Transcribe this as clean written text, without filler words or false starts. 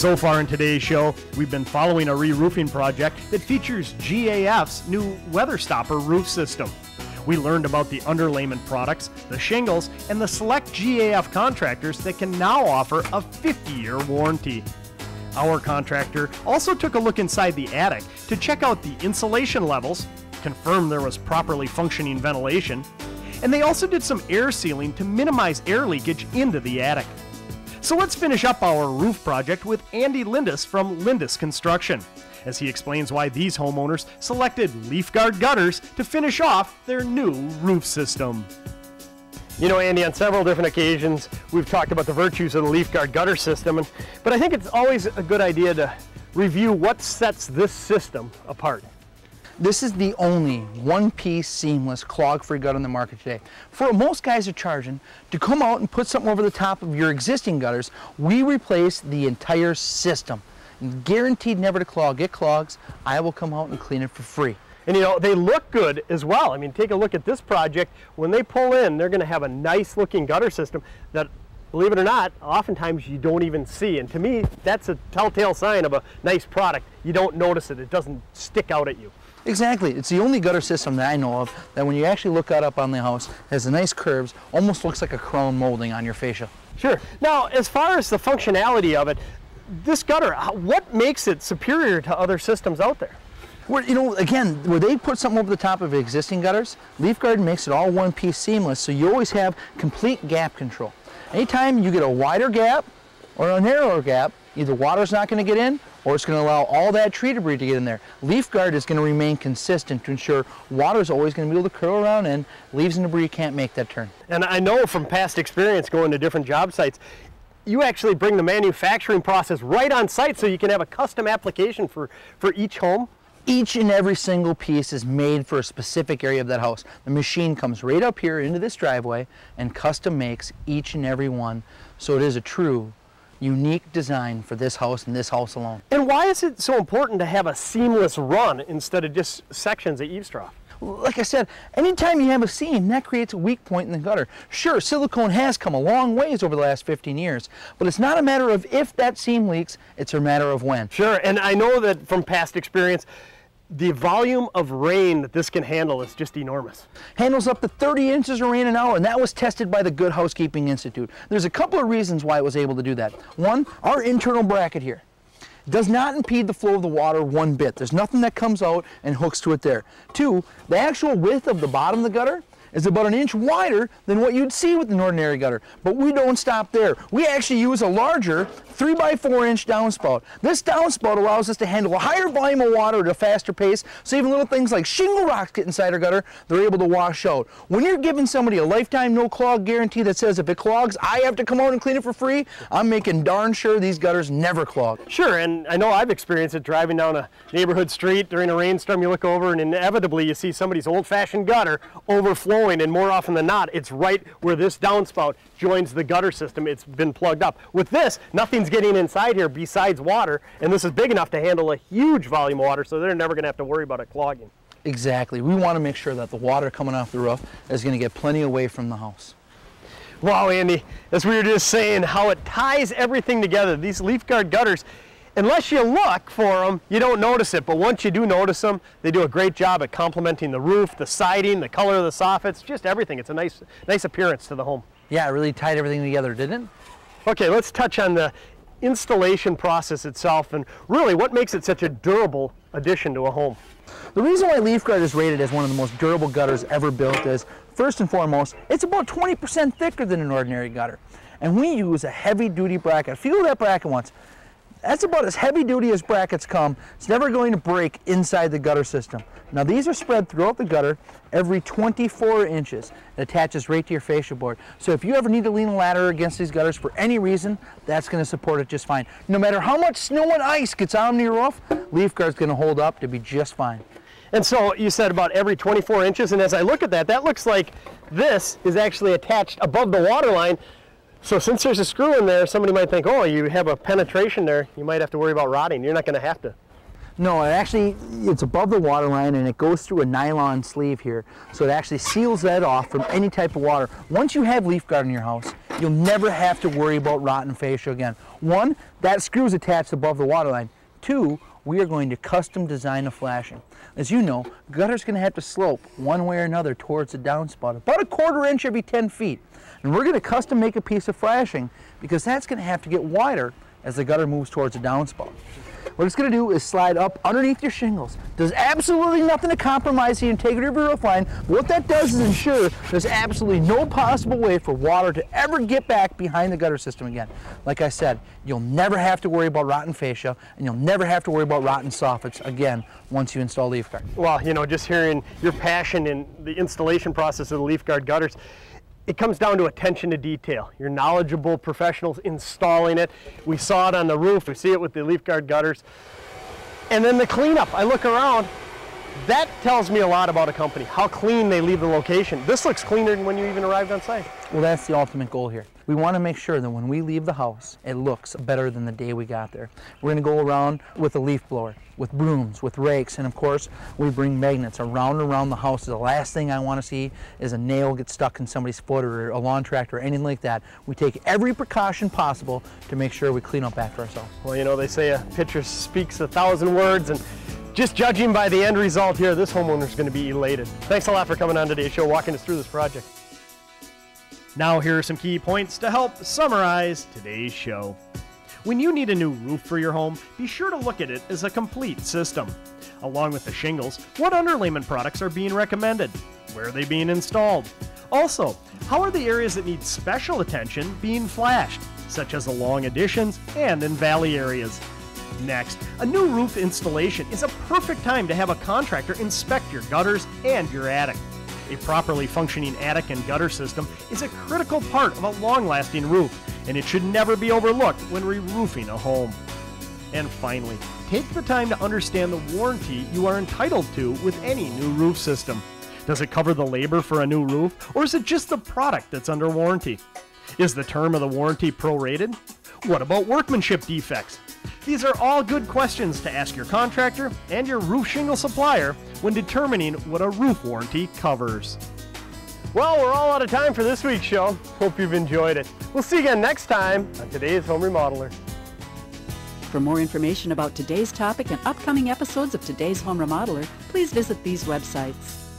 So far in today's show, we've been following a re-roofing project that features GAF's new weather stopper roof system. We learned about the underlayment products, the shingles, and the select GAF contractors that can now offer a 50-year warranty. Our contractor also took a look inside the attic to check out the insulation levels, confirm there was properly functioning ventilation, and they also did some air sealing to minimize air leakage into the attic. So let's finish up our roof project with Andy Lindus from Lindus Construction, as he explains why these homeowners selected LeafGuard Gutters to finish off their new roof system. You know, Andy, on several different occasions, we've talked about the virtues of the LeafGuard Gutter system, but I think it's always a good idea to review what sets this system apart. This is the only one-piece seamless clog-free gutter on the market today. For what most guys are charging to come out and put something over the top of your existing gutters, we replace the entire system. Guaranteed never to clog. It clogs, I will come out and clean it for free. And you know, they look good as well. I mean, take a look at this project. When they pull in, they're going to have a nice looking gutter system that, believe it or not, oftentimes you don't even see. And to me, that's a telltale sign of a nice product. You don't notice it. It doesn't stick out at you. Exactly. It's the only gutter system that I know of that when you actually look out up on the house, has the nice curves, almost looks like a crown molding on your fascia. Sure. Now, as far as the functionality of it, this gutter, what makes it superior to other systems out there? Where, you know, again, where they put something over the top of existing gutters, LeafGuard makes it all one-piece seamless, so you always have complete gap control. Anytime you get a wider gap or a narrower gap, either water's not going to get in or it's going to allow all that tree debris to get in there. LeafGuard is going to remain consistent to ensure water's always going to be able to curl around in, leaves and debris can't make that turn. And I know from past experience going to different job sites, you actually bring the manufacturing process right on site so you can have a custom application for each home. Each and every single piece is made for a specific area of that house. The machine comes right up here into this driveway and custom makes each and every one, so it is a true unique design for this house and this house alone. And why is it so important to have a seamless run instead of just sections of eavesdrop? Like I said, anytime you have a seam, that creates a weak point in the gutter. Sure, silicone has come a long ways over the last 15 years, but it's not a matter of if that seam leaks, it's a matter of when. Sure, and I know that from past experience, the volume of rain that this can handle is just enormous. Handles up to 30 inches of rain an hour, and that was tested by the Good Housekeeping Institute. There's a couple of reasons why it was able to do that. One, our internal bracket here does not impede the flow of the water one bit. There's nothing that comes out and hooks to it there. Two, the actual width of the bottom of the gutter is about an inch wider than what you'd see with an ordinary gutter. But we don't stop there. We actually use a larger 3x4 inch downspout. This downspout allows us to handle a higher volume of water at a faster pace, so even little things like shingle rocks get inside our gutter, they're able to wash out. When you're giving somebody a lifetime no clog guarantee that says if it clogs, I have to come out and clean it for free, I'm making darn sure these gutters never clog. Sure, and I know I've experienced it driving down a neighborhood street during a rainstorm. You look over and inevitably you see somebody's old-fashioned gutter overflowing, and more often than not, it's right where this downspout joins the gutter system. It's been plugged up. With this, nothing's getting inside here besides water, and this is big enough to handle a huge volume of water, so they're never going to have to worry about it clogging. Exactly. We want to make sure that the water coming off the roof is going to get plenty away from the house. Wow, Andy, as we were just saying, how it ties everything together. These LeafGuard gutters, unless you look for them, you don't notice it, but once you do notice them, they do a great job at complementing the roof, the siding, the color of the soffits, just everything. It's a nice appearance to the home. Yeah, it really tied everything together, didn't it? Okay, let's touch on the installation process itself and really what makes it such a durable addition to a home. The reason why LeafGuard is rated as one of the most durable gutters ever built is, first and foremost, it's about 20% thicker than an ordinary gutter. And we use a heavy-duty bracket. Feel that bracket once. That's about as heavy duty as brackets come. It's never going to break inside the gutter system. Now these are spread throughout the gutter every 24 inches. It attaches right to your fascia board. So if you ever need to lean a ladder against these gutters for any reason, that's going to support it just fine. No matter how much snow and ice gets on your roof, LeafGuard's going to hold up to be just fine. And so you said about every 24 inches, and as I look at that, that looks like this is actually attached above the water line. So since there's a screw in there, somebody might think, oh, you have a penetration there, you might have to worry about rotting. You're not going to have to. No, it's above the water line and it goes through a nylon sleeve here. So it actually seals that off from any type of water. Once you have LeafGuard in your house, You'll never have to worry about rotten fascia again. One, that screw is attached above the water line. Two, we are going to custom design the flashing. As you know, gutter's going to have to slope one way or another towards the downspout, about a 1/4 inch every 10 feet. And we're going to custom make a piece of flashing because that's going to have to get wider as the gutter moves towards the downspout. What it's going to do is slide up underneath your shingles. Does absolutely nothing to compromise the integrity of your roof line. But what that does is ensure there's absolutely no possible way for water to ever get back behind the gutter system again. Like I said, you'll never have to worry about rotten fascia, and you'll never have to worry about rotten soffits again once you install LeafGuard. Well, you know, just hearing your passion in the installation process of the LeafGuard gutters, it comes down to attention to detail. You're knowledgeable professionals installing it. We saw it on the roof. We see it with the LeafGuard gutters. And then the cleanup. I look around. That tells me a lot about a company, how clean they leave the location. This looks cleaner than when you even arrived on site. Well, that's the ultimate goal here. We want to make sure that when we leave the house, it looks better than the day we got there. We're going to go around with a leaf blower, with brooms, with rakes, and of course, we bring magnets around and around the house. The last thing I want to see is a nail get stuck in somebody's foot or a lawn tractor or anything like that. We take every precaution possible to make sure we clean up after ourselves. Well, you know, they say a picture speaks 1,000 words, and just judging by the end result here, this homeowner's going to be elated. Thanks a lot for coming on today's show, walking us through this project. Now here are some key points to help summarize today's show. When you need a new roof for your home, be sure to look at it as a complete system. Along with the shingles, what underlayment products are being recommended? Where are they being installed? Also, how are the areas that need special attention being flashed, such as along additions and in valley areas? Next, a new roof installation is a perfect time to have a contractor inspect your gutters and your attic. A properly functioning attic and gutter system is a critical part of a long-lasting roof, and it should never be overlooked when re-roofing a home. And finally, take the time to understand the warranty you are entitled to with any new roof system. Does it cover the labor for a new roof, or is it just the product that's under warranty? Is the term of the warranty prorated? What about workmanship defects? These are all good questions to ask your contractor and your roof shingle supplier when determining what a roof warranty covers. Well, we're all out of time for this week's show. Hope you've enjoyed it. We'll see you again next time on Today's Home Remodeler. For more information about today's topic and upcoming episodes of Today's Home Remodeler, please visit these websites.